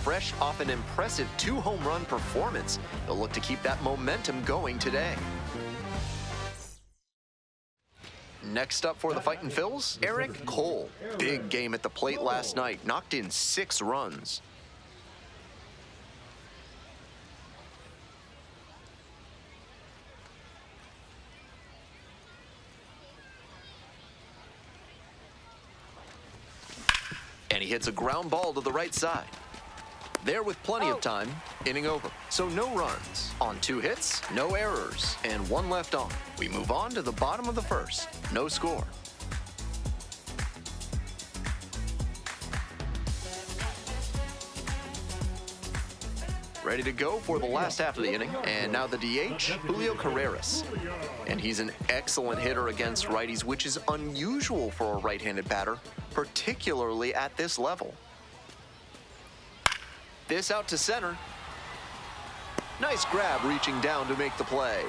fresh off an impressive 2-home-run performance. They'll look to keep that momentum going today. Next up for the Fightin' Phils, Eric Cole. Big game at the plate last night, knocked in 6 runs. And he hits a ground ball to the right side. There with plenty of time, inning over. So no runs on 2 hits, no errors, and 1 left on. We move on to the bottom of the first. No score. Ready to go for the last half of the inning. And now the DH, Julio Carreras. And he's an excellent hitter against righties, which is unusual for a right-handed batter, particularly at this level. This out to center. Nice grab reaching down to make the play.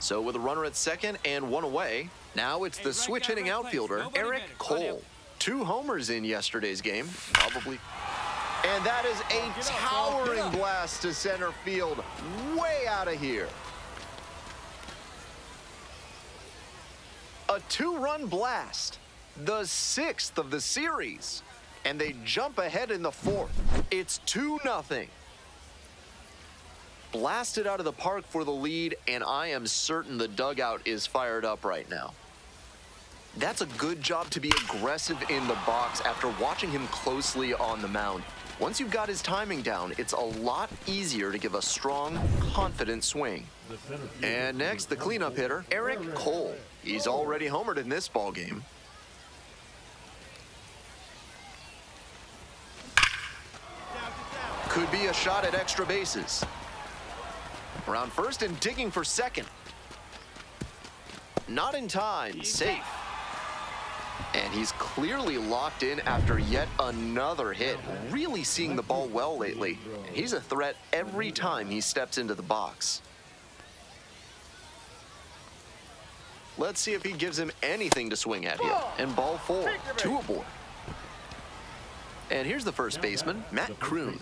So with a runner at second and 1 away, now it's the switch-hitting outfielder, Eric Cole. 2 homers in yesterday's game, probably. And that is a towering blast to center field, way out of here. A 2-run blast, the 6th of the series. And they jump ahead in the 4th. It's 2-0. Blasted out of the park for the lead, and I am certain the dugout is fired up right now. That's a good job to be aggressive in the box after watching him closely on the mound. Once you've got his timing down, it's a lot easier to give a strong, confident swing. And next, the cleanup hitter, Eric Cole. He's already homered in this ballgame. Could be a shot at extra bases. Around first and digging for second. Not in time, safe. And he's clearly locked in after yet another hit. Really seeing the ball well lately. And he's a threat every time he steps into the box. Let's see if he gives him anything to swing at here. And ball 4, 2 aboard. And here's the first baseman, Matt Kroon.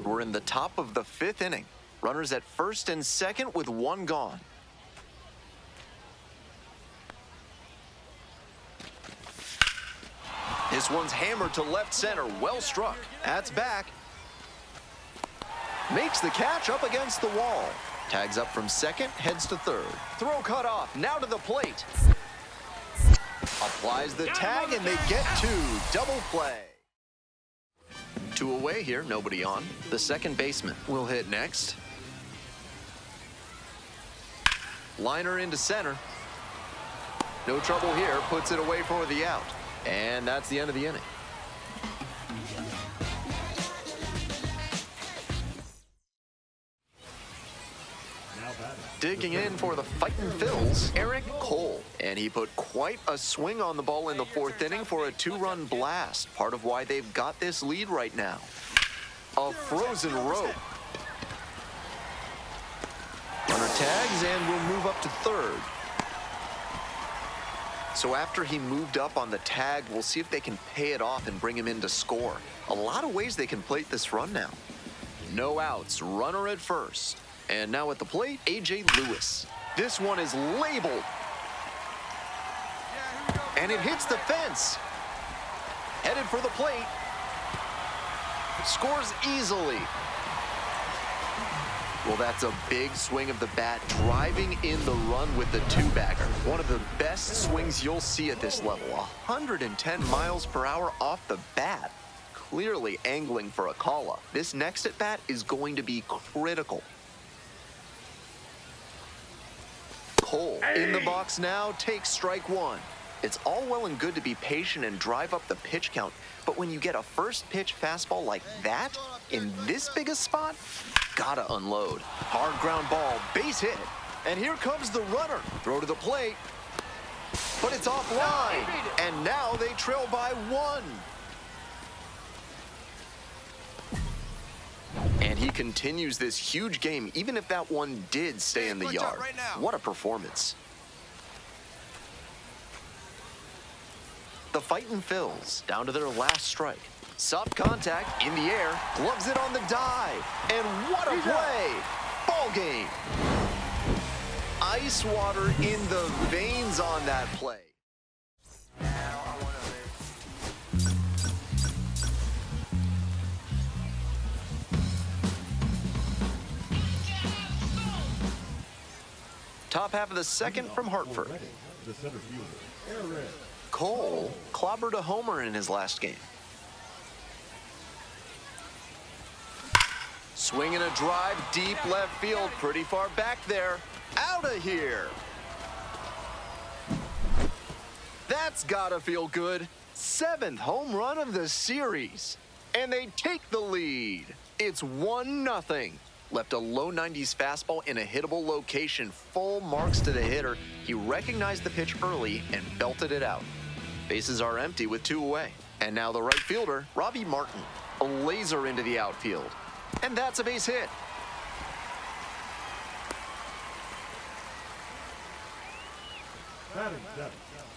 We're in the top of the 5th inning. Runners at first and second with 1 gone. This one's hammered to left center, well struck. That's back. Makes the catch up against the wall. Tags up from second, heads to third. Throw cut off, now to the plate. Applies the tag and they get 2, double play. 2 away here, nobody on. The second baseman will hit next. Liner into center. No trouble here, puts it away for the out. And that's the end of the inning. Digging in for the Fightin' Phils, Eric Cole. And he put quite a swing on the ball in the 4th inning for a 2-run blast. Part of why they've got this lead right now. A frozen rope. Runner tags and will move up to third. So after he moved up on the tag, we'll see if they can pay it off and bring him in to score. A lot of ways they can plate this run now. No outs, runner at first. And now at the plate, A.J. Lewis. This one is labeled. And it hits the fence. Headed for the plate. Scores easily. Well, that's a big swing of the bat, driving in the run with the 2-bagger. One of the best swings you'll see at this level. 110 miles per hour off the bat. Clearly angling for a call-up. This next at-bat is going to be critical. Cole in the box now, takes strike 1. It's all well and good to be patient and drive up the pitch count, but when you get a first pitch fastball like that, in this big a spot, gotta unload. Hard ground ball, base hit. And here comes the runner. Throw to the plate, but it's offline. And now they trail by 1. And he continues this huge game, even if that one did stay in the yard. What a performance. The fighting Phils down to their last strike. Soft contact in the air, gloves it on the dive, and what a play! Ball game. Ice water in the veins on that play. Top half of the second from Hartford. Cole clobbered a homer in his last game. Swinging a drive deep left field, pretty far back there. Out of here. That's gotta feel good. 7th home run of the series. And they take the lead. It's 1-0. Left a low 90s fastball in a hittable location, full marks to the hitter. He recognized the pitch early and belted it out. Bases are empty with 2 away. And now the right fielder, Robbie Martin, a laser into the outfield. And that's a base hit.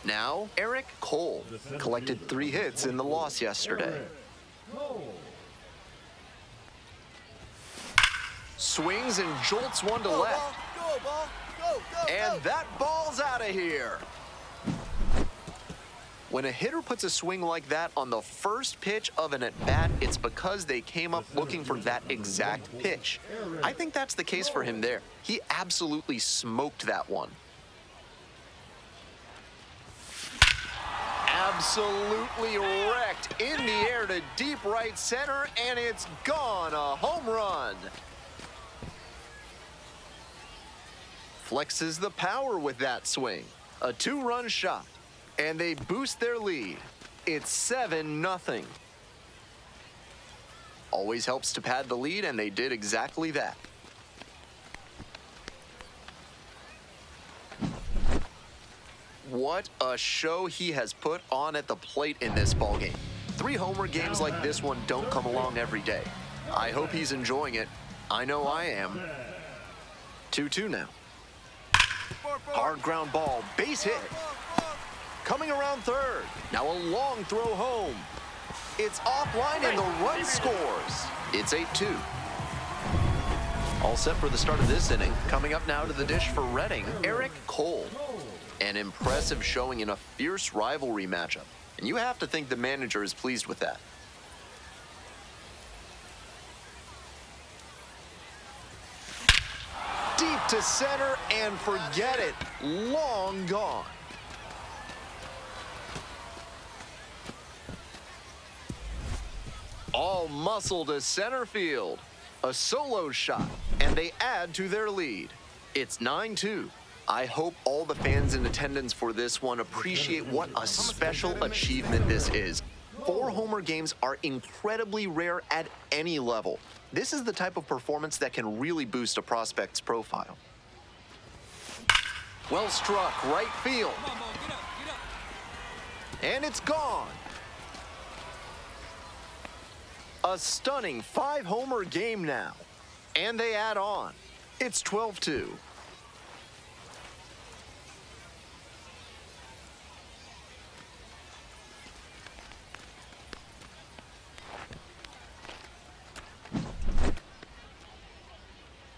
Now, Eric Cole collected 3 hits in the loss yesterday. Swings and jolts one to left. And that ball's out of here. When a hitter puts a swing like that on the first pitch of an at-bat, it's because they came up looking for that exact pitch. I think that's the case for him there. He absolutely smoked that one. Absolutely wrecked in the air to deep right center, and it's gone, a home run. Flexes the power with that swing. A 2-run shot, and they boost their lead. It's 7-0. Always helps to pad the lead, and they did exactly that. What a show he has put on at the plate in this ballgame. 3 homer games like this one don't come along every day. I hope he's enjoying it. I know I am. 2-2 now. Hard ground ball, base hit. Coming around third. Now a long throw home. It's offline and the run scores. It's 8-2. All set for the start of this inning. Coming up now to the dish for Reading, Eric Cole. An impressive showing in a fierce rivalry matchup. And you have to think the manager is pleased with that. Deep to center and forget it. Long gone. All muscle to center field. A solo shot, and they add to their lead. It's 9-2. I hope all the fans in attendance for this one appreciate what a special achievement this is. 4 homer games are incredibly rare at any level. This is the type of performance that can really boost a prospect's profile. Well struck, right field. And it's gone. A stunning 5-homer game now. And they add on. It's 12-2.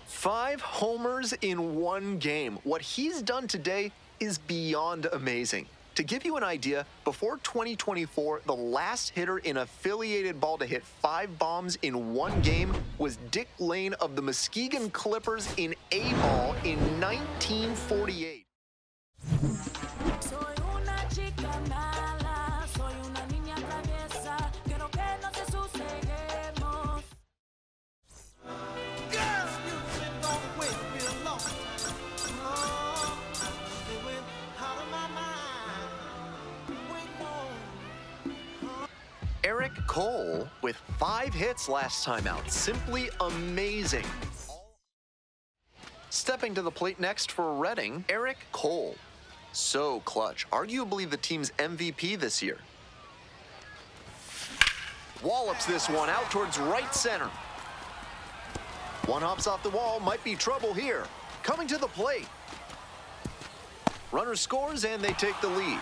Five homers in 1 game. What he's done today is beyond amazing. To give you an idea, before 2024, the last hitter in affiliated ball to hit 5 bombs in 1 game was Dick Lane of the Muskegon Clippers in A-ball in 1948. Eric Cole with 5 hits last time out. Simply amazing. Stepping to the plate next for Reading, Eric Cole. So clutch. Arguably the team's MVP this year. Wallops this one out towards right center. One hops off the wall. Might be trouble here. Coming to the plate. Runner scores and they take the lead.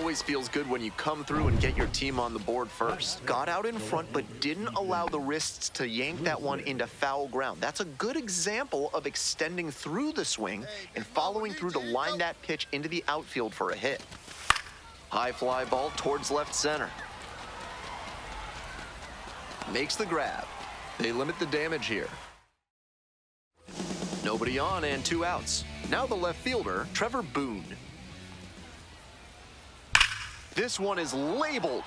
always feels good when you come through and get your team on the board first. Got out in front, but didn't allow the wrists to yank that one into foul ground. That's a good example of extending through the swing and following through to line that pitch into the outfield for a hit. High fly ball towards left center. Makes the grab. They limit the damage here. Nobody on and 2 outs. Now the left fielder, Trevor Boone. This one is labeled.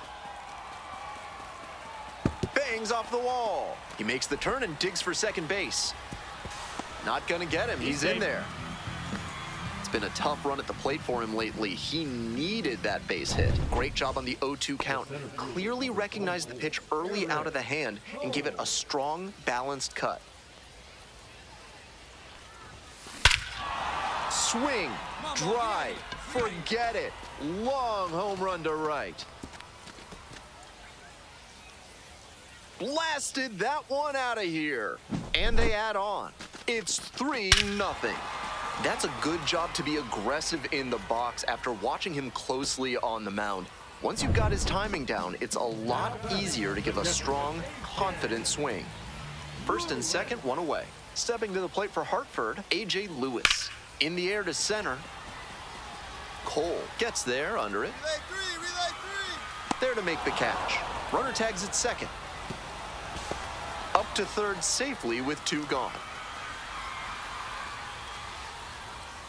Bangs off the wall. He makes the turn and digs for second base. Not gonna get him, he's in there. It's been a tough run at the plate for him lately. He needed that base hit. Great job on the 0-2 count. Clearly recognized the pitch early out of the hand and gave it a strong, balanced cut. Swing, drive, forget it. Long home run to right. Blasted that one out of here. And they add on. It's 3-0. That's a good job to be aggressive in the box after watching him closely on the mound. Once you've got his timing down, it's a lot easier to give a strong, confident swing. First and second, one away. Stepping to the plate for Hartford, A.J. Lewis. In the air to center. Cole gets there under it. Relay three. There to make the catch. Runner tags at second. Up to third safely with 2 gone.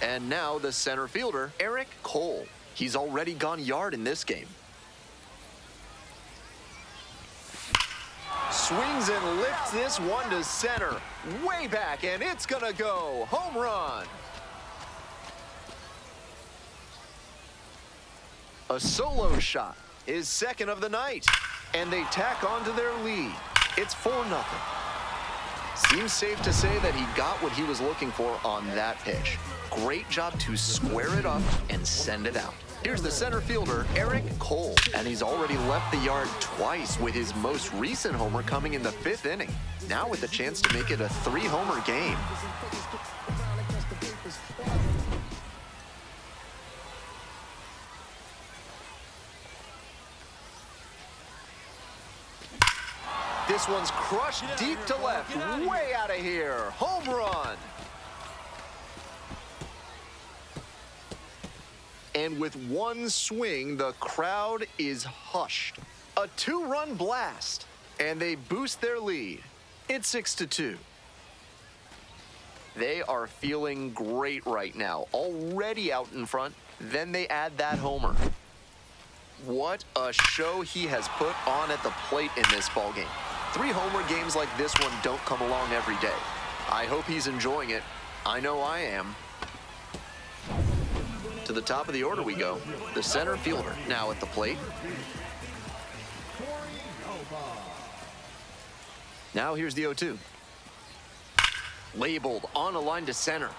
And now the center fielder, Eric Cole. He's already gone yard in this game. Swings and lifts this one to center. Way back, and it's gonna go. Home run. A solo shot, his second of the night. And they tack on to their lead. It's 4-0. Seems safe to say that he got what he was looking for on that pitch. Great job to square it up and send it out. Here's the center fielder, Eric Cole. And he's already left the yard twice with his most recent homer coming in the 5th inning. Now with a chance to make it a 3-homer game. This one's crushed deep to left, way out of here. Home run. And with one swing, the crowd is hushed. A 2-run blast, and they boost their lead. It's 6-2. They are feeling great right now, already out in front. Then they add that homer. What a show he has put on at the plate in this ballgame. 3-homer games like this one don't come along every day. I hope he's enjoying it. I know I am. To the top of the order we go. The center fielder now at the plate. Now here's the 0-2. Labeled on a line to center.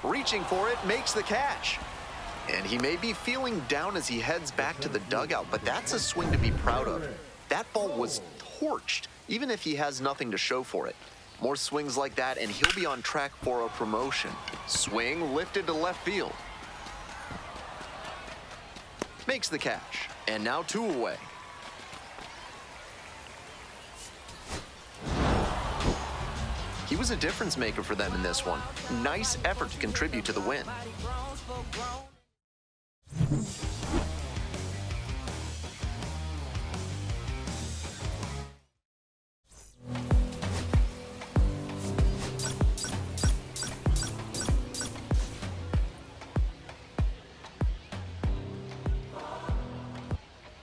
Reaching for it, makes the catch. And he may be feeling down as he heads back to the dugout, but that's a swing to be proud of. That ball was torched, even if he has nothing to show for it. More swings like that, and he'll be on track for a promotion. Swing lifted to left field. Makes the catch, and now 2 away. He was a difference maker for them in this one. Nice effort to contribute to the win.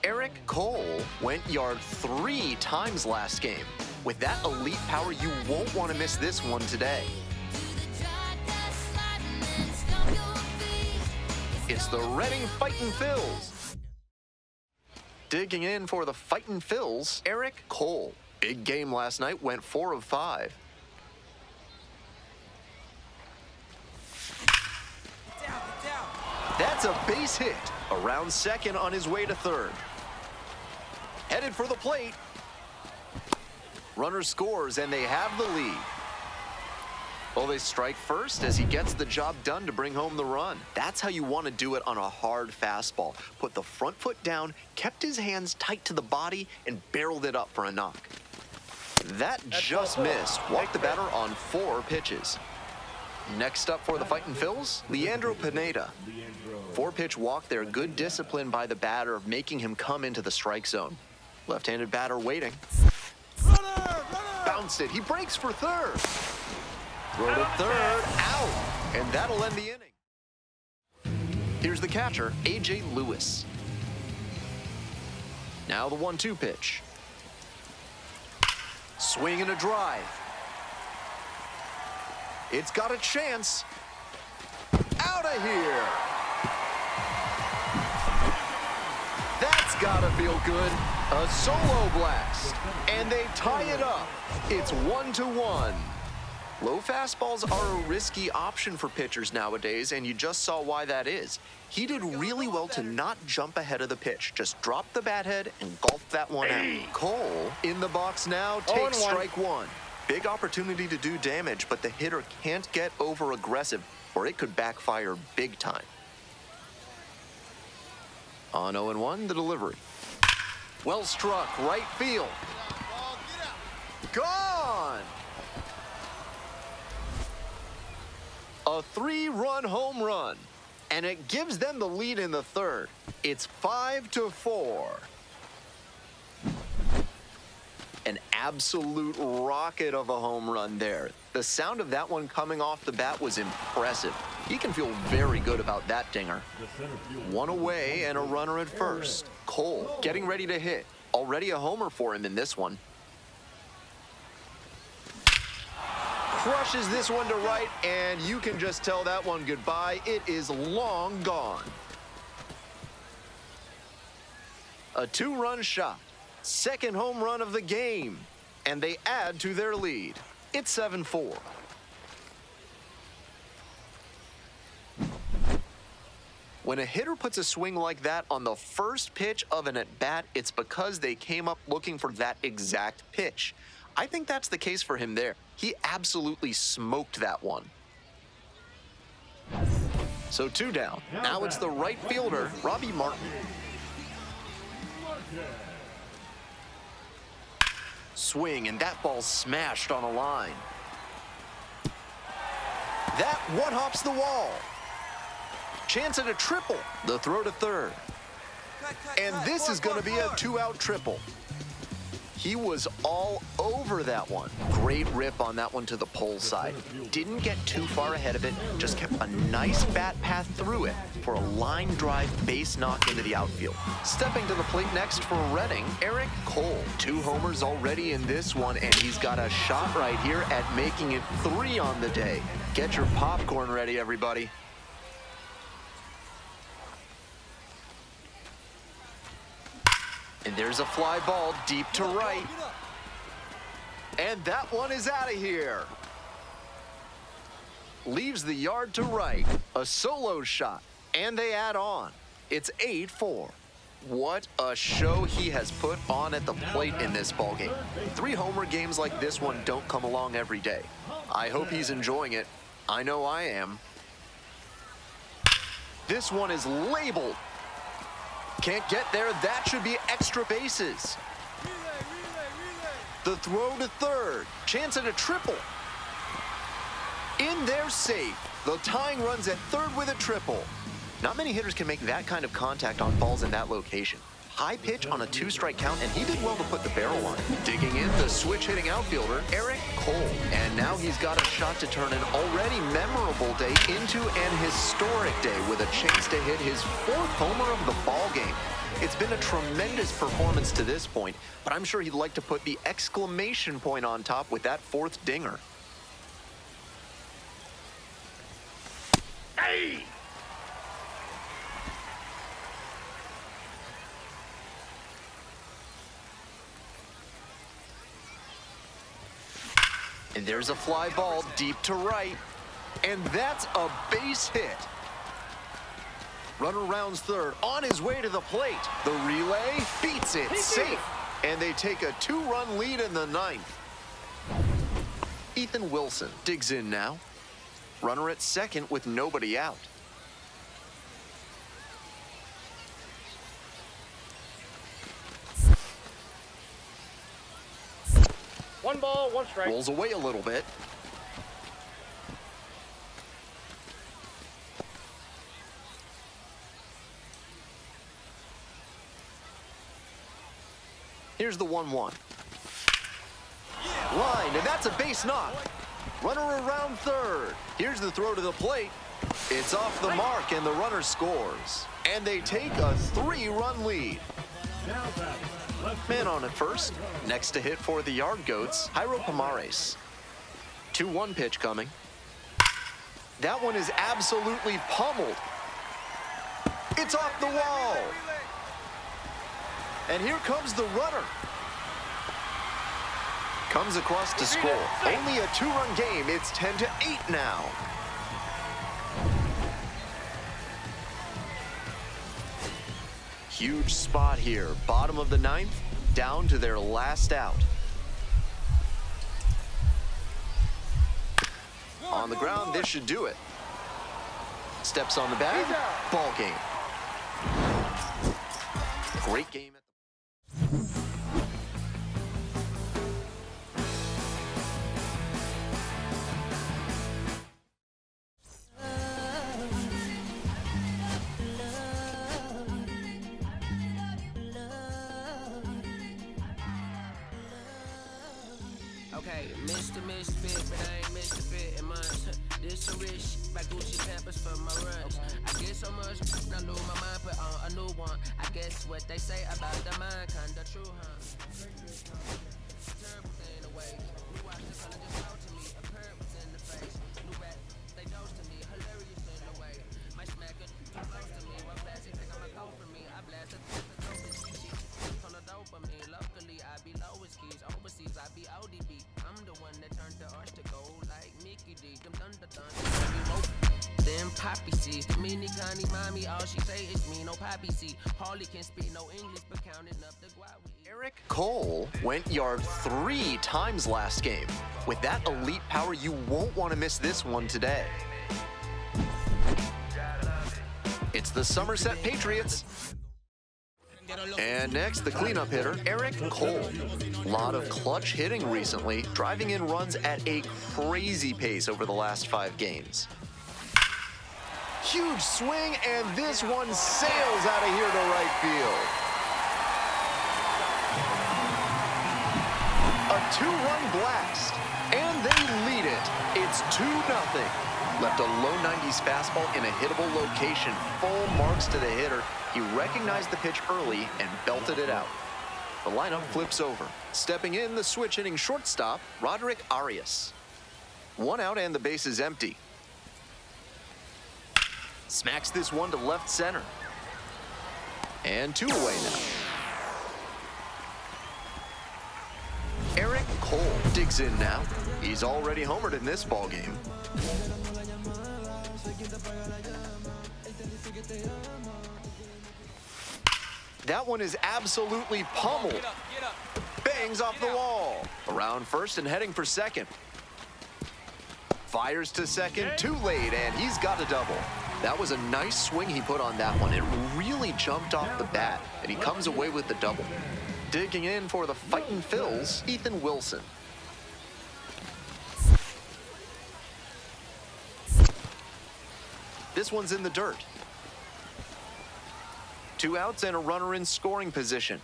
Eric Cole went yard 3 times last game. With that elite power, you won't want to miss this one today. It's the Reading Fightin' Phils. Digging in for the Fightin' Phils, Eric Cole. Big game last night, went 4 of 5. That's a base hit. Around second on his way to third. Headed for the plate. Runner scores, and they have the lead. Well, they strike first as he gets the job done to bring home the run. That's how you want to do it on a hard fastball. Put the front foot down, kept his hands tight to the body, and barreled it up for a knock. That just missed. Walked the batter on 4 pitches. Next up for the Fightin' Phils, Leandro Pineda. 4-pitch walk there. Good discipline by the batter, making him come into the strike zone. Left-handed batter waiting. Runner! Bounced it. He breaks for third. Throw to third. Out. And that'll end the inning. Here's the catcher, A.J. Lewis. Now the 1-2 pitch. Swing and a drive. It's got a chance. Out of here. That's gotta feel good. A solo blast. And they tie it up. It's 1-1. Low fastballs are a risky option for pitchers nowadays, and you just saw why that is. He did really well to not jump ahead of the pitch. Just drop the bat head and gulp that one out. Cole in the box now takes strike 1. Big opportunity to do damage, but the hitter can't get over aggressive or it could backfire big time. On 0-1, the delivery. Well struck, right field. Gone! A 3-run home run, and it gives them the lead in the third. It's 5-4. An absolute rocket of a home run there. The sound of that one coming off the bat was impressive. He can feel very good about that dinger. 1 away and a runner at first. Cole getting ready to hit. Already a homer for him in this one. Crushes this one to right, and you can just tell that one goodbye. It is long gone. A 2-run shot. Second home run of the game, and they add to their lead. It's 7-4. When a hitter puts a swing like that on the first pitch of an at-bat, it's because they came up looking for that exact pitch. I think that's the case for him there. He absolutely smoked that one. So 2 down. Now it's the right fielder, Robbie Martin. Swing, and that ball smashed on a line. That one hops the wall. Chance at a triple. The throw to third. And this is going to be a 2-out triple. He was all over that one. Great rip on that one to the pole side. Didn't get too far ahead of it, just kept a nice bat path through it for a line drive base knock into the outfield. Stepping to the plate next for Reading, Eric Cole. 2 homers already in this one, and he's got a shot right here at making it 3 on the day. Get your popcorn ready, everybody. And there's a fly ball deep to right. And that one is out of here. Leaves the yard to right. A solo shot. And they add on. It's 8-4. What a show he has put on at the plate in this ballgame. 3 homer games like this one don't come along every day. I hope he's enjoying it. I know I am. This one is labeled. Can't get there. That should be extra bases. The throw to third. Chance at a triple. In there safe. The tying runs at third with a triple. Not many hitters can make that kind of contact on balls in that location. High pitch on a 2-strike count, and he did well to put the barrel on. Digging in, the switch-hitting outfielder, Eric Cole. And now he's got a shot to turn an already memorable day into an historic day with a chance to hit his 4th homer of the ballgame. It's been a tremendous performance to this point, but I'm sure he'd like to put the exclamation point on top with that 4th dinger. Hey! And there's a fly ball deep to right. And that's a base hit. Runner rounds third, on his way to the plate. The relay beats it, safe. And they take a 2-run lead in the 9th. Ethan Wilson digs in now. Runner at second with nobody out. One ball, one strike. Rolls away a little bit. Here's the 1-1. Line, and that's a base knock. Runner around third. Here's the throw to the plate. It's off the mark, and the runner scores. And they take a 3-run lead. Man on at first. Next to hit for the Yard Goats, Jairo Pomares. 2-1 pitch coming. That one is absolutely pummeled. It's off the wall. And here comes the runner. Comes across to score. Only a 2-run game. It's 10-8 now. Huge spot here. Bottom of the ninth, down to their last out. On the ground, this should do it. Steps on the bag, ball game. Great game at the... Okay, Mr. Misfit, but I ain't Mr. Fit in mine. This some rich shit by Gucci Pampers for my runs. I get so much, I lose my mind, put on a new one. I guess what they say about the mind, kinda true, huh? Terrible thing away. New watch the color just out to me. A perk was in the face. New rap, they dose to me. Hilarious in the way. My smacker too close to me. One plastic take on my coat for me. I blast a on the dopamine. Locally, I be lowest keys. Overseas, I be ODB. I'm the one that turned the arch to gold like Mickey D. Them thunder. Them poppy seeds. Mini Connie, mommy, all she say is me. No poppy seed. Harley can speak no English, but counting up the guap we eat. Eric Cole went yard 3 times last game. With that elite power, you won't want to miss this one today. It's the Somerset Patriots. And next, the cleanup hitter, Eric Cole. Lot of clutch hitting recently, driving in runs at a crazy pace over the last 5 games. Huge swing, and this one sails out of here to right field. A 2-run blast, and they lead it. It's 2-0. Left a low 90s fastball in a hittable location. Full marks to the hitter. He recognized the pitch early and belted it out. The lineup flips over. Stepping in, the switch hitting shortstop, Roderick Arias. 1 out and the base is empty. Smacks this one to left center. And 2 away now. Eric Cole digs in now. He's already homered in this ballgame. That one is absolutely pummeled. Get up. Bangs off the wall. Around first and heading for second. Fires to second, too late, and he's got a double. That was a nice swing he put on that one. It really jumped off the bat, and he comes away with the double. Digging in for the fightin' Phils, Ethan Wilson. This one's in the dirt. 2 outs and a runner in scoring position.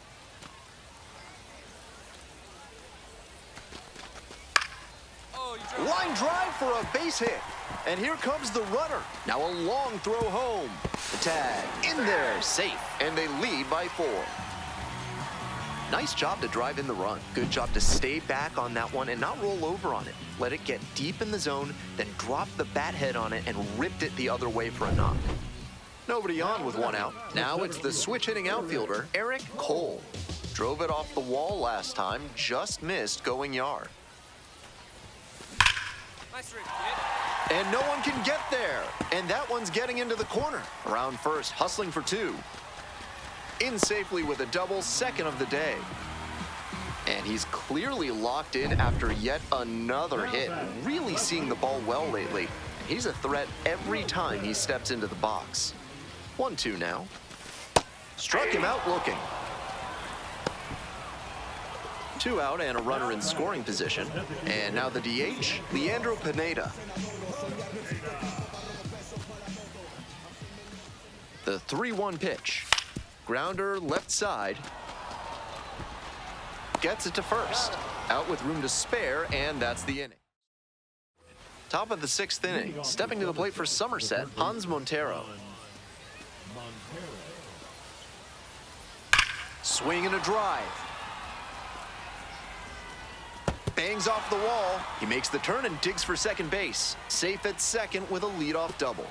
Line drive for a base hit. And here comes the runner. Now a long throw home. The tag in there, safe. And they lead by 4. Nice job to drive in the run. Good job to stay back on that one and not roll over on it. Let it get deep in the zone, then drop the bat head on it and ripped it the other way for a knock. Nobody on with 1 out. Now it's the switch hitting outfielder, Eric Cole. Drove it off the wall last time, just missed going yard. And no one can get there. And that one's getting into the corner. Around first, hustling for 2. In safely with a double, second of the day. And he's clearly locked in after yet another hit. Really seeing the ball well lately. He's a threat every time he steps into the box. 1-2 now. Struck him out looking. 2 out and a runner in scoring position. And now the DH, Leandro Pineda. The 3-1 pitch. Grounder left side. Gets it to first. Out with room to spare, and that's the inning. Top of the 6th inning. Stepping to the plate for Somerset, Hans Montero. Swing and a drive. Bangs off the wall. He makes the turn and digs for second base. Safe at second with a leadoff double.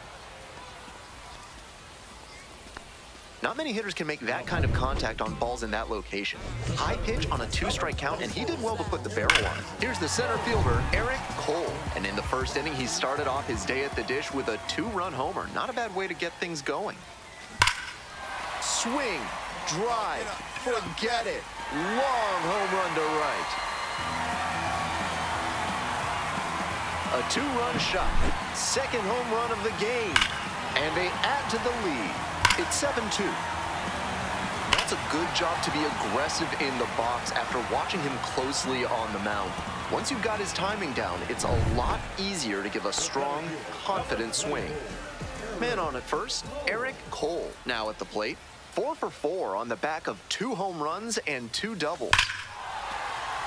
Not many hitters can make that kind of contact on balls in that location. High pitch on a 2-strike count, and he did well to put the barrel on it. Here's the center fielder, Eric Cole. And in the first inning, he started off his day at the dish with a 2-run homer. Not a bad way to get things going. Swing, drive, forget it. Long home run to right. A 2-run shot. Second home run of the game. And they add to the lead. It's 7-2. That's a good job to be aggressive in the box after watching him closely on the mound. Once you've got his timing down, it's a lot easier to give a strong, confident swing. Man on at first, Eric Cole now at the plate. 4 for 4 on the back of 2 home runs and 2 doubles.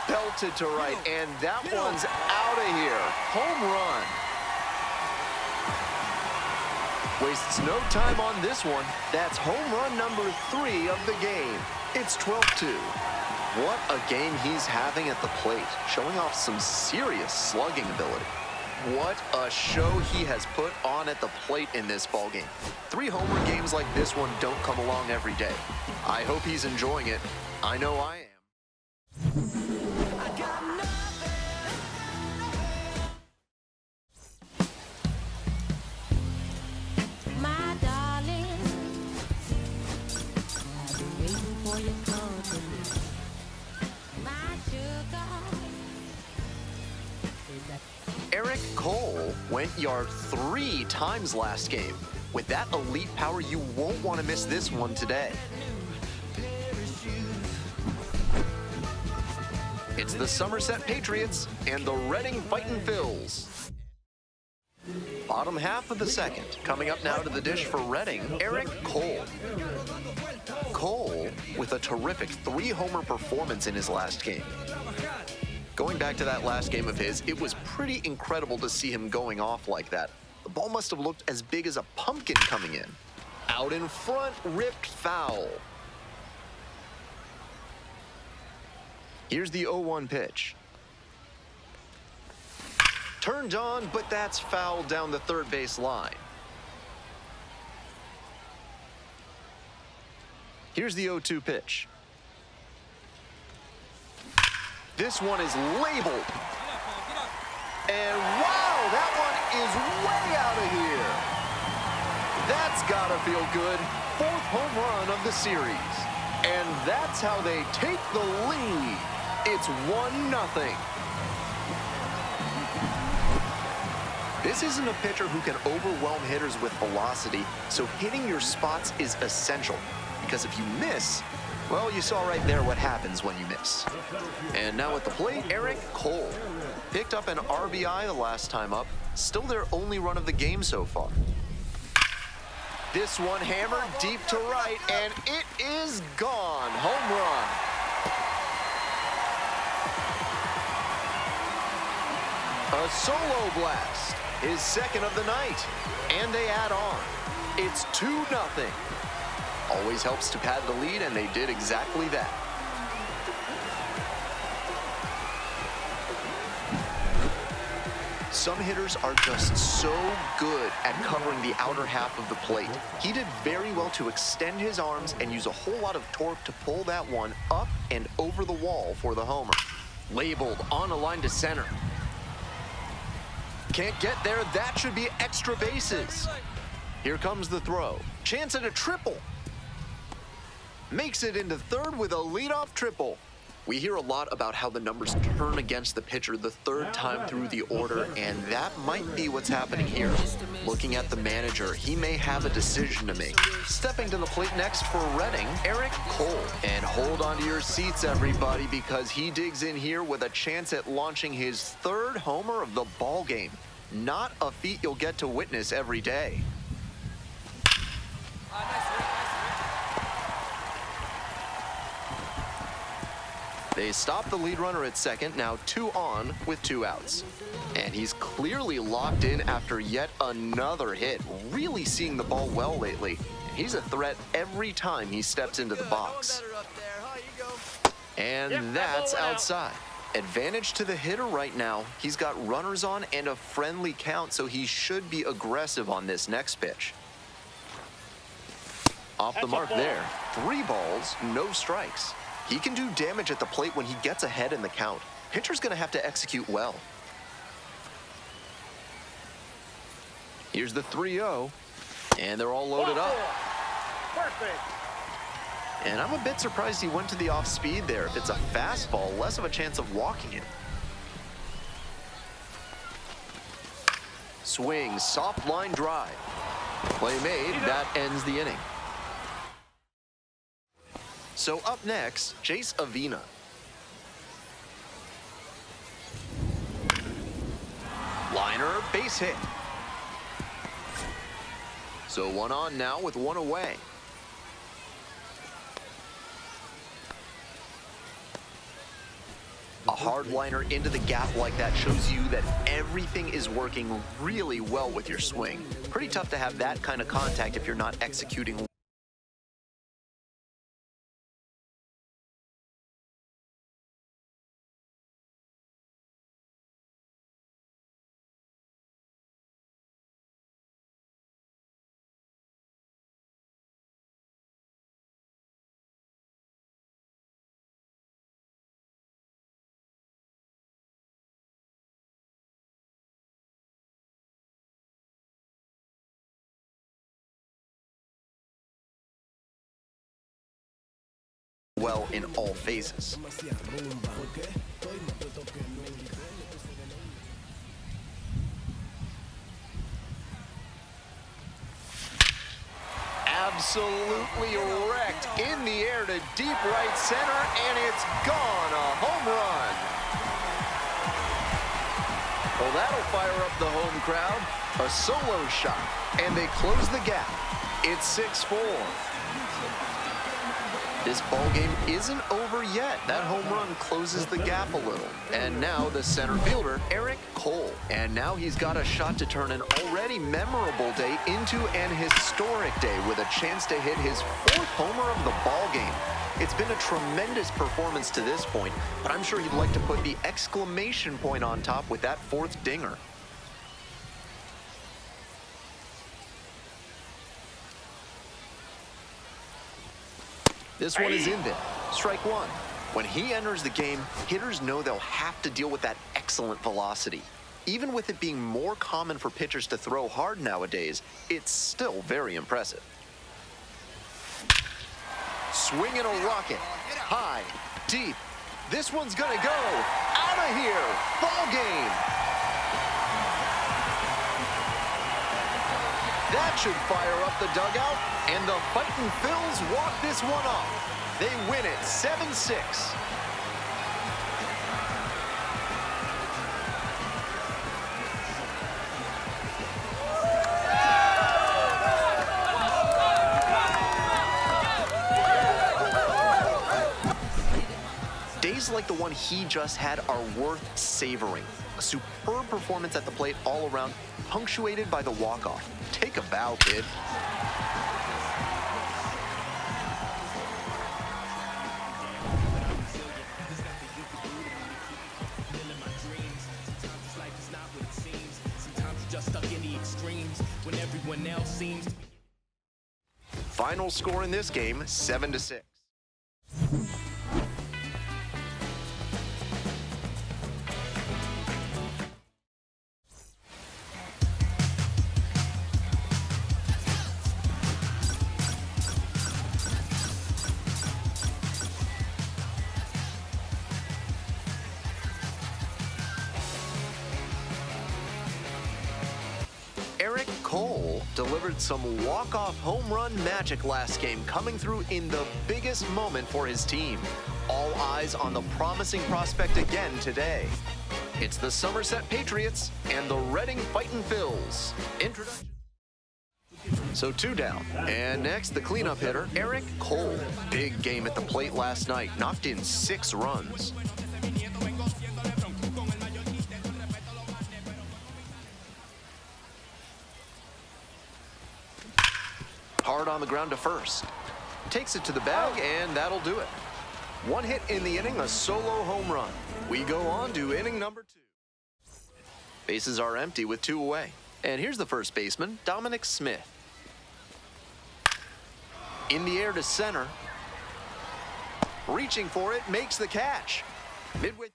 Belted to right, and that one's out of here. Home run. Wastes no time on this one. That's home run number 3 of the game. It's 12-2. What a game he's having at the plate, showing off some serious slugging ability. What a show he has put on at the plate in this ballgame. 3 homer games like this one don't come along every day. I hope he's enjoying it. I know I am. Eric Cole went yard 3 times last game. With that elite power, you won't want to miss this one today. It's the Somerset Patriots and the Reading Fightin' Phils. Bottom half of the 2nd. Coming up now to the dish for Reading, Eric Cole. Cole with a terrific 3-homer performance in his last game. Going back to that last game of his, it was pretty incredible to see him going off like that. The ball must have looked as big as a pumpkin coming in. Out in front, ripped foul. Here's the 0-1 pitch. Turned on, but that's foul down the third base line. Here's the 0-2 pitch. This one is labeled. And wow, that one is way out of here. That's gotta feel good. 4th home run of the series. And that's how they take the lead. It's 1-0. This isn't a pitcher who can overwhelm hitters with velocity, so hitting your spots is essential. Because if you miss, well, you saw right there what happens when you miss. And now at the plate, Eric Cole. Picked up an RBI the last time up. Still their only run of the game so far. This one hammered deep to right, and it is gone. Home run. A solo blast. His 2nd of the night. And they add on. It's 2-0. Always helps to pad the lead, and they did exactly that. Some hitters are just so good at covering the outer half of the plate. He did very well to extend his arms and use a whole lot of torque to pull that one up and over the wall for the homer. Labeled on a line to center. Can't get there. That should be extra bases. Here comes the throw. Chance at a triple. Makes it into 3rd with a leadoff triple. We hear a lot about how the numbers turn against the pitcher the third time through the order, and that might be what's happening here. Looking at the manager, he may have a decision to make. Stepping to the plate next for Reading, Eric Cole. And hold on to your seats, everybody, because he digs in here with a chance at launching his third homer of the ball game. Not a feat you'll get to witness every day. They stop the lead runner at second, now 2 on with 2 outs. And he's clearly locked in after yet another hit, really seeing the ball well lately. He's a threat every time he steps into the box. And that's outside. Advantage to the hitter right now. He's got runners on and a friendly count, so he should be aggressive on this next pitch. Off the mark there. 3 balls, no strikes. He can do damage at the plate when he gets ahead in the count. Pitcher's going to have to execute well. Here's the 3-0, and they're all loaded up. Perfect. And I'm a bit surprised he went to the off-speed there. If it's a fastball, less of a chance of walking it. Swing, soft line drive. Play made, that ends the inning. So up next, Jace Avina. Liner, base hit. So 1 on now with 1 away. A hard liner into the gap like that shows you that everything is working really well with your swing. Pretty tough to have that kind of contact if you're not executing well in all phases. Absolutely wrecked in the air to deep right center, and it's gone, a home run. Well, that'll fire up the home crowd. A solo shot, and they close the gap. It's 6-4. This ball game isn't over yet. That home run closes the gap a little. And now the center fielder, Eric Cole. And now he's got a shot to turn an already memorable day into an historic day with a chance to hit his 4th homer of the ball game. It's been a tremendous performance to this point, but I'm sure he'd like to put the exclamation point on top with that 4th dinger. This one is in there. Strike 1. When he enters the game, hitters know they'll have to deal with that excellent velocity. Even with it being more common for pitchers to throw hard nowadays, it's still very impressive. Swinging a rocket. High, deep. This one's gonna go. Out of here. Ball game. That should fire up the dugout, and the Fightin' Phils walk this one off. They win it 7-6. Days like the one he just had are worth savoring. A superb performance at the plate all around, punctuated by the walk-off. Take a bow, kid. Final score in this game, 7-6. Eric Cole delivered some walk-off home run magic last game, coming through in the biggest moment for his team. All eyes on the promising prospect again today. It's the Somerset Patriots and the Reading Fightin' Phils. Introduction. So 2 down. And next, the cleanup hitter, Eric Cole. Big game at the plate last night. Knocked in 6 runs. Hard on the ground to first. Takes it to the bag, and that'll do it. 1 hit in the inning, a solo home run. We go on to inning number 2. Bases are empty with 2 away. And here's the first baseman, Dominic Smith. In the air to center. Reaching for it, makes the catch. Midway through.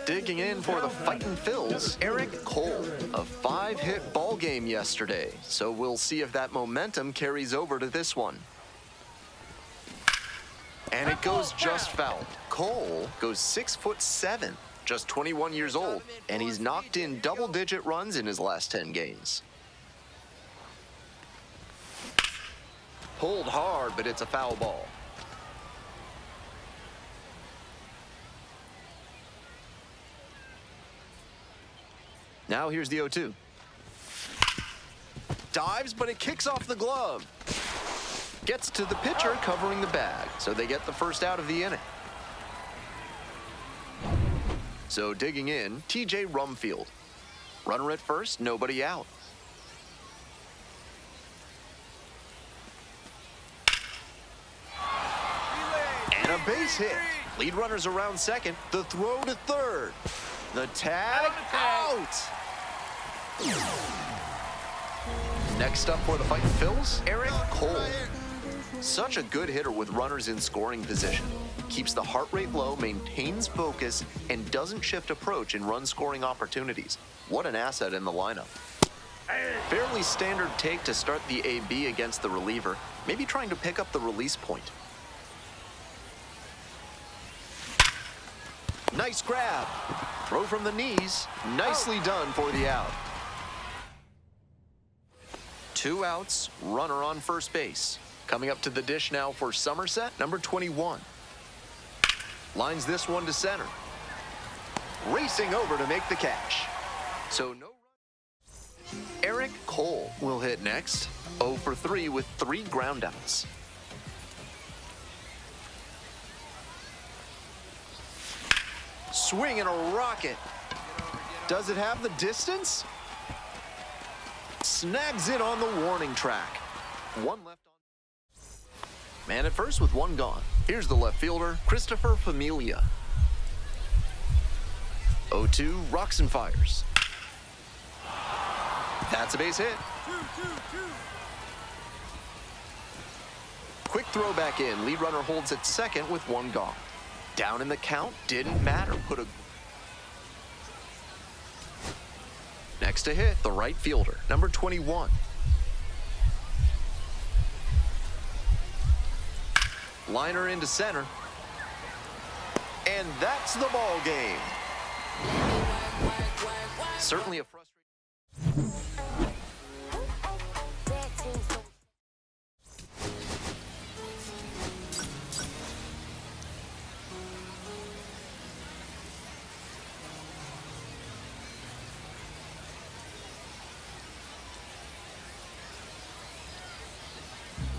Digging in for the Fightin' Phils, Eric Cole. A 5-hit ball game yesterday, so we'll see if that momentum carries over to this one. And it goes just foul. Cole goes 6'7", just 21 years old, and he's knocked in double-digit runs in his last 10 games. Pulled hard, but it's a foul ball. Now here's the 0-2. Dives, but it kicks off the glove. Gets to the pitcher covering the bag, so they get the first out of the inning. So digging in, TJ Rumfield. Runner at first, nobody out. And a base hit. Lead runners around second. The throw to third. The tag out. Next up for the Fightin' Phils, Eric Cole. Such a good hitter with runners in scoring position. Keeps the heart rate low, maintains focus, and doesn't shift approach in run-scoring opportunities. What an asset in the lineup. Fairly standard take to start the AB against the reliever, maybe trying to pick up the release point. Nice grab. Throw from the knees. Nicely done for the out. 2 outs, runner on first base. Coming up to the dish now for Somerset, number 21. Lines this one to center. Racing over to make the catch. So no run. Eric Cole will hit next. 0 for 3 with 3 groundouts. Swing and a rocket. Does it have the distance? Snags it on the warning track. 1 left on. Man at first with 1 gone. Here's the left fielder, Christopher Familia. 0-2, rocks and fires. That's a base hit. Quick throw back in. Lead runner holds at second with 1 gone. Down in the count, didn't matter. Next to hit, the right fielder, number 21. Liner into center. And that's the ball game. Certainly a frustrating.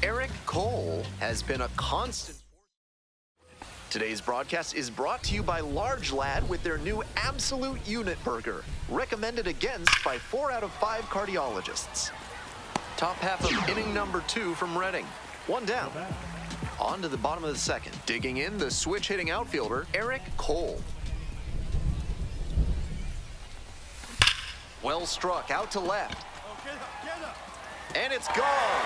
Eric Cole has been a constant. Today's broadcast is brought to you by Large Lad with their new Absolute Unit Burger, recommended against by 4 out of 5 cardiologists. Top half of inning number 2 from Reading. 1 down. On to the bottom of the second. Digging in, the switch-hitting outfielder, Eric Cole. Well struck, out to left. And it's gone.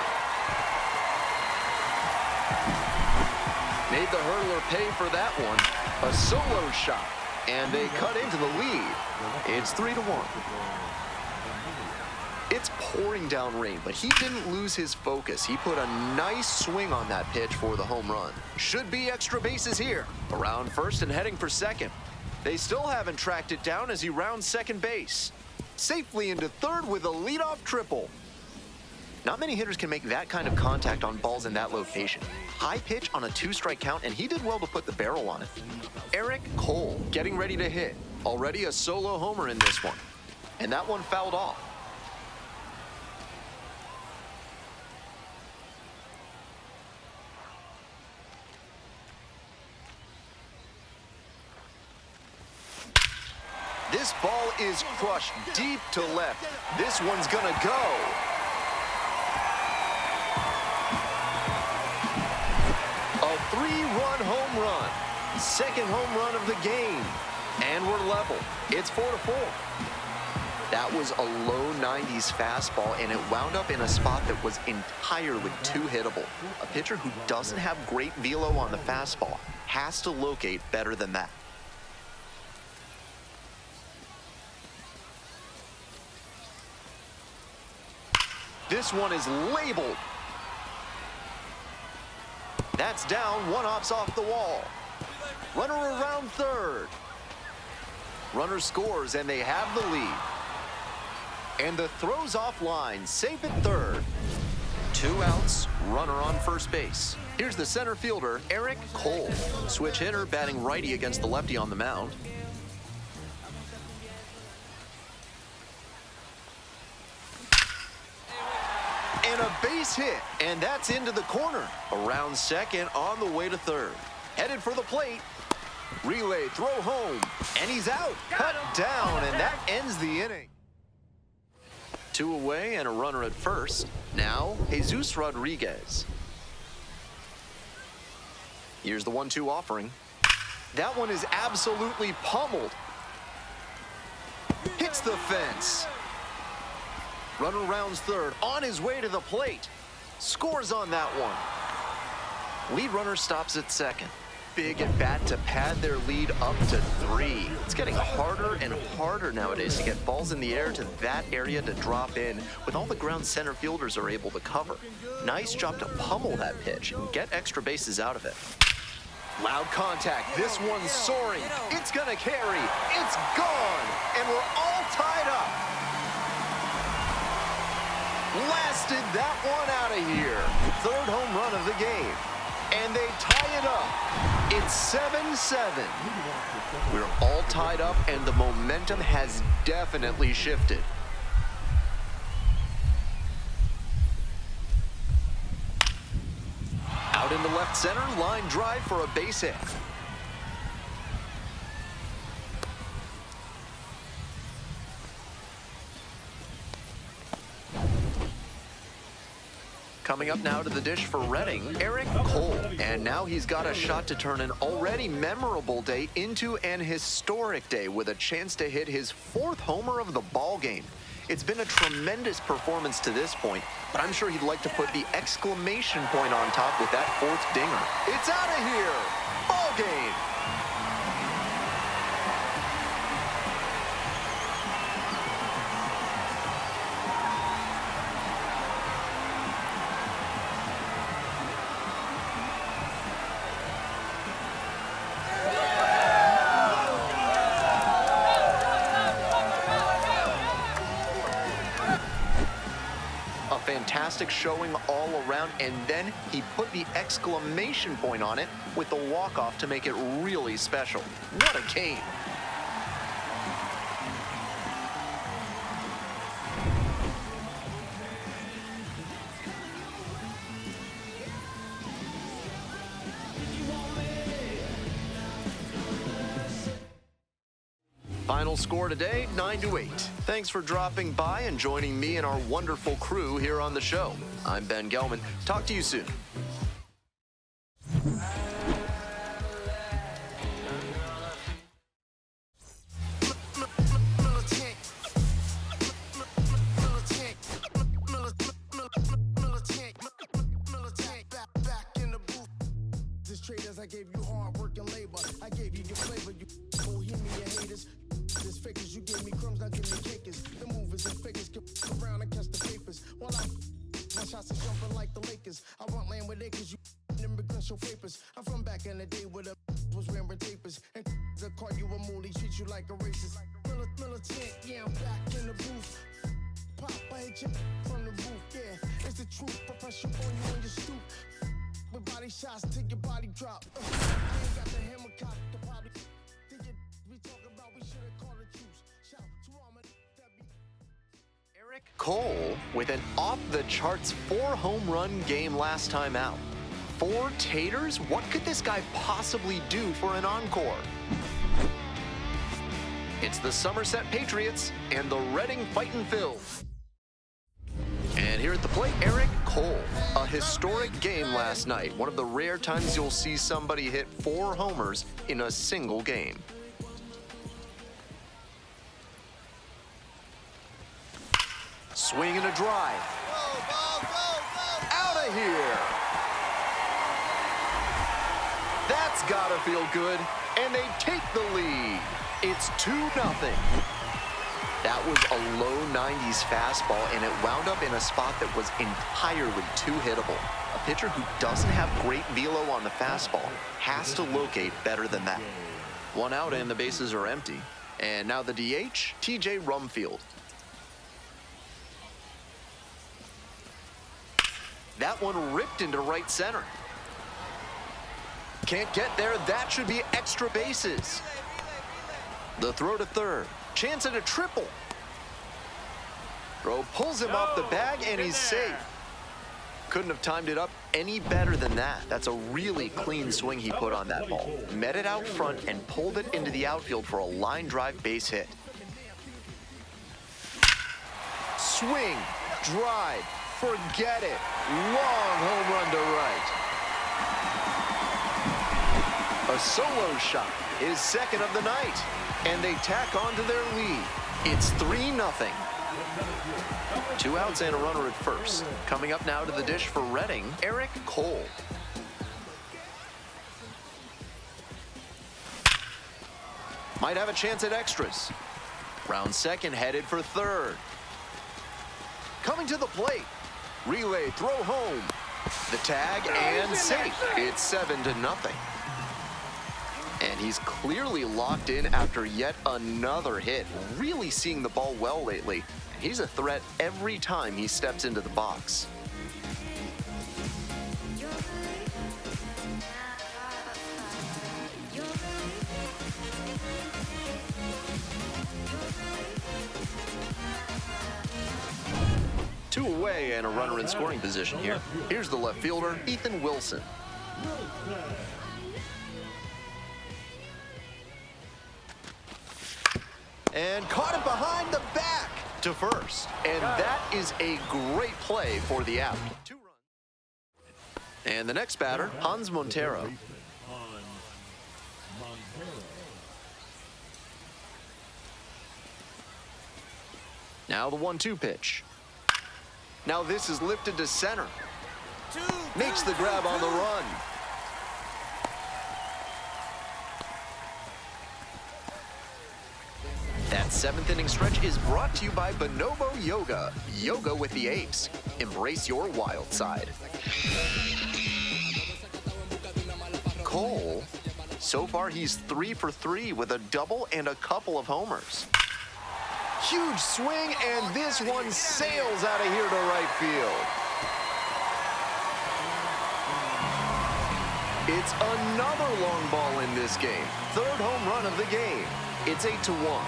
Made the hurdler pay for that one. A solo shot. And they cut into the lead. It's 3-1. It's pouring down rain, but he didn't lose his focus. He put a nice swing on that pitch for the home run. Should be extra bases here. Around first and heading for second. They still haven't tracked it down as he rounds second base. safely into third with a leadoff triple. Not many hitters can make that kind of contact on balls in that location. High pitch on a 2-strike count, and he did well to put the barrel on it. Eric Cole getting ready to hit. Already a solo homer in this one. And that one fouled off. This ball is crushed deep to left. This one's gonna go. A 3-run home run. Second home run of the game. And we're level. It's 4-4. That was a low 90s fastball, and it wound up in a spot that was entirely too hittable. A pitcher who doesn't have great velo on the fastball has to locate better than that. This one is labeled. That's down, one hops off the wall. Runner around third. Runner scores, and they have the lead. And the throw's offline, safe at third. 2 outs, runner on first base. Here's the center fielder, Eric Cole. Switch hitter, batting righty against the lefty on the mound. And a base hit, and that's into the corner. Around second, on the way to third. Headed for the plate. Relay, throw home, and he's out. Cut down, and that ends the inning. 2 away and a runner at first. Now, Jesus Rodriguez. Here's the 1-2 offering. That one is absolutely pummeled. Hits the fence. Runner rounds third, on his way to the plate. Scores on that one. Lead runner stops at second. Big at bat to pad their lead up to 3. It's getting harder and harder nowadays to get balls in the air to that area to drop in with all the ground center fielders are able to cover. Nice job to pummel that pitch and get extra bases out of it. Loud contact. This one's soaring. It's gonna carry. It's gone. And we're all tied up. Blasted that one out of here. Third home run of the game. And they tie it up. It's 7-7. We're all tied up, and the momentum has definitely shifted. Out in the left center, line drive for a base hit. Coming up now to the dish for Reading, Eric Cole. And now he's got a shot to turn an already memorable day into an historic day with a chance to hit his 4th homer of the ball game. It's been a tremendous performance to this point, but I'm sure he'd like to put the exclamation point on top with that 4th dinger. It's out of here! Ball game! Fantastic showing all around, and then he put the exclamation point on it with the walk-off to make it really special. What a game! Final score today, 9-8. Thanks for dropping by and joining me and our wonderful crew here on the show. I'm Ben Gelman. Talk to you soon. Traders, I gave you hard work and labor. I gave you your flavor, you bohemian haters. This fakers, you gave me crumbs, now give me cakers. The movers and fakers get around and catch the papers. While my shots are jumping like the Lakers. I want land with acres, you immigrants. special papers. I'm from back in the day where the was wearing papers. And the call you a moolie, treat you like a racist. Militant, yeah, I'm back in the booth. Pop, I hit you from the roof, yeah. It's the truth, but pressure on you on your stoop. With body shots till your body drop. I ain't got the hammer cock, the probably think it we talk about, we should have called the truce. Shout to all my that be. Eric Cole with an off-the-charts 4-home run game last time out. 4 taters? What could this guy possibly do for an encore? It's the Somerset Patriots and the Reading Fightin' Phils. And here at the plate, Eric Cole. A historic game last night. One of the rare times you'll see somebody hit 4 homers in a single game. Swing and a drive. Out of here. That's gotta feel good. And they take the lead. It's 2-0. That was a low 90s fastball, and it wound up in a spot that was entirely too hittable. A pitcher who doesn't have great velo on the fastball has to locate better than that. 1 out and the bases are empty. And now the DH, TJ Rumfield. That one ripped into right center. Can't get there. That should be extra bases. The throw to third. Chance at a triple. Throw pulls him off the bag, and he's safe. Couldn't have timed it up any better than that. That's a really clean swing he put on that ball. Met it out front and pulled it into the outfield for a line drive base hit. Swing, drive, forget it. Long home run to right. A solo shot, his second of the night. And they tack on to their lead. It's 3-0. 2 outs and a runner at first. Coming up now to the dish for Reading, Eric Cole. Might have a chance at extras. Round second, headed for third. Coming to the plate. Relay, throw home. The tag and safe. It's 7-0. And he's clearly locked in after yet another hit. Really seeing the ball well lately. He's a threat every time he steps into the box. Two away and a runner in scoring position here. Here's the left fielder, Ethan Wilson. And caught it behind the back to first. And that is a great play for the out. 2 runs. And the next batter, Hans Montero. Now the 1-2 pitch. Now this is lifted to center. Makes the grab on the run. That 7th inning stretch is brought to you by Bonobo Yoga. Yoga with the apes. Embrace your wild side. Cole, so far he's 3 for 3 with a double and a couple of homers. Huge swing, and this one sails out of here to right field. It's another long ball in this game. 3rd home run of the game. It's 8-1.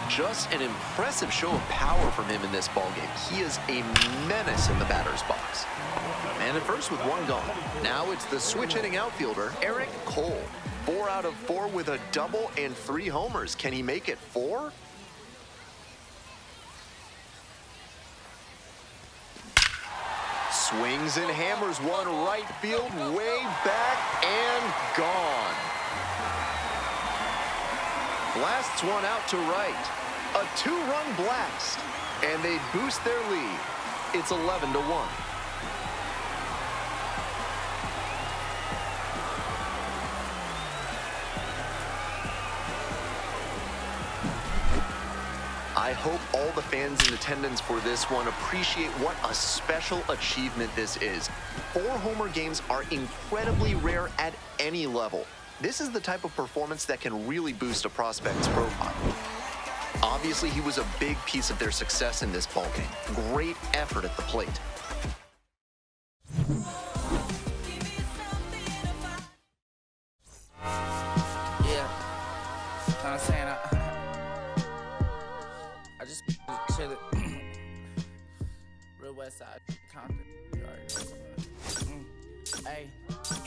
Just an impressive show of power from him in this ballgame. He is a menace in the batter's box. Man at first with 1 gone. Now it's the switch-hitting outfielder, Eric Cole. 4 out of 4 with a double and 3 homers. Can he make it 4? Swings and hammers one right field, way back and gone. Blasts one out to right. A 2-run blast, and they boost their lead. It's 11-1. I hope all the fans in attendance for this one appreciate what a special achievement this is. 4-homer games are incredibly rare at any level. This is the type of performance that can really boost a prospect's profile. Obviously, he was a big piece of their success in this ballgame. Great effort at the plate. Yeah, I'm saying I just chillin'. Real West Side, Compton. You already know. Hey,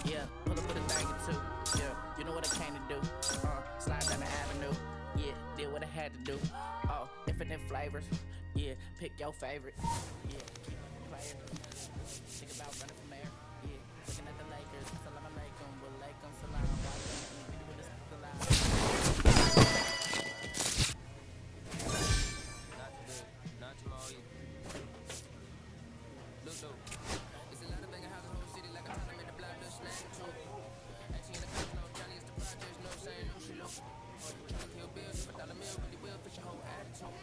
yeah, pull up with a thing or two. Yeah, you know what I came to do. Slide down the avenue. Yeah, did what I had to do. Oh, infinite flavors. Yeah, pick your favorite. Yeah, keep up the player. Think about running from there. Yeah, looking at the Lakers. Salam alaikum, walaikum salam. It's a lot of banging houses, whole city like a problem in the block, just snag it too. Actually, in the cops, no Johnny, it's the projects, no saying, no shit, look. Tryna kill bills, $1 meal, really will fit your whole attitude.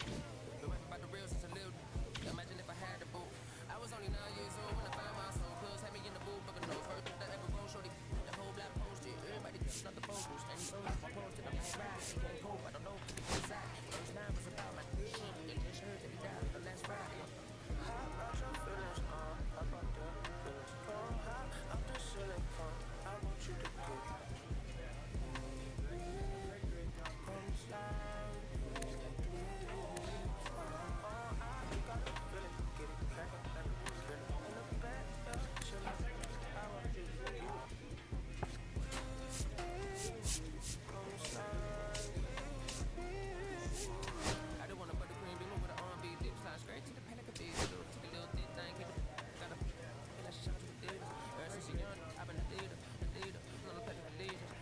Been rapping about the real since a little. Imagine if I had the boot. I was only 9 years old when I found my soul. Cuz had me in the booth, but no first that ever wrote. Shorty, the whole block posted. Everybody just not the focus. And so I posted, I'm like, right, it can't cope. I don't know, inside. First 9 was about my shit. And just heard that he died the last Friday. How about your feelings, how about the feelings? I'm just chilling, I want you to go. Come slide. I don't want a buttercream beamer with an R&B dip slide straight to the pen like a big little, to the little thick thing, keep it, gotta, and I shout to the theater. Ever since you're young, I've been a leader, not a pet of allegiance.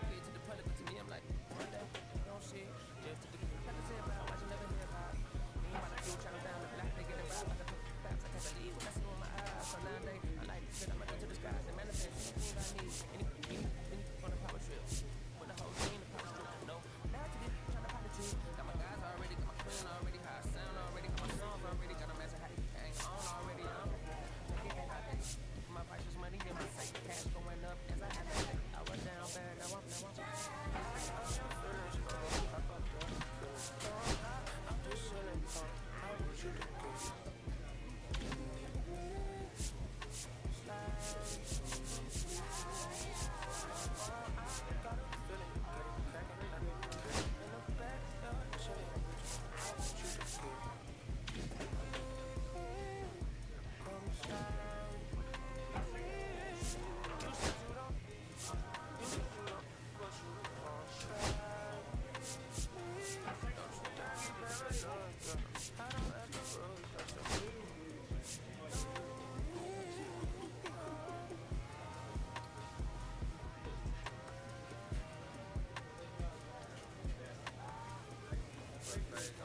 Kid to the public, but to me, I'm like, one day, don't shit, just to the like I said about watching never hear about. Me and my dude channel down the block, they get it right, like a box, I can't believe what I see with my eyes. So nowadays, I like to I'm to the skies and manifest anything I need, anything on a power trip. With the whole team, the power trip, no, now to this, trying to find the truth. Got my guys already, got my queen already, how I sound already, got my songs already, got a master how you hang on already. My righteous money in my safe, cash going up as I had to take. I was down bad, now I'm I'm just chilling, I want you to go. Right.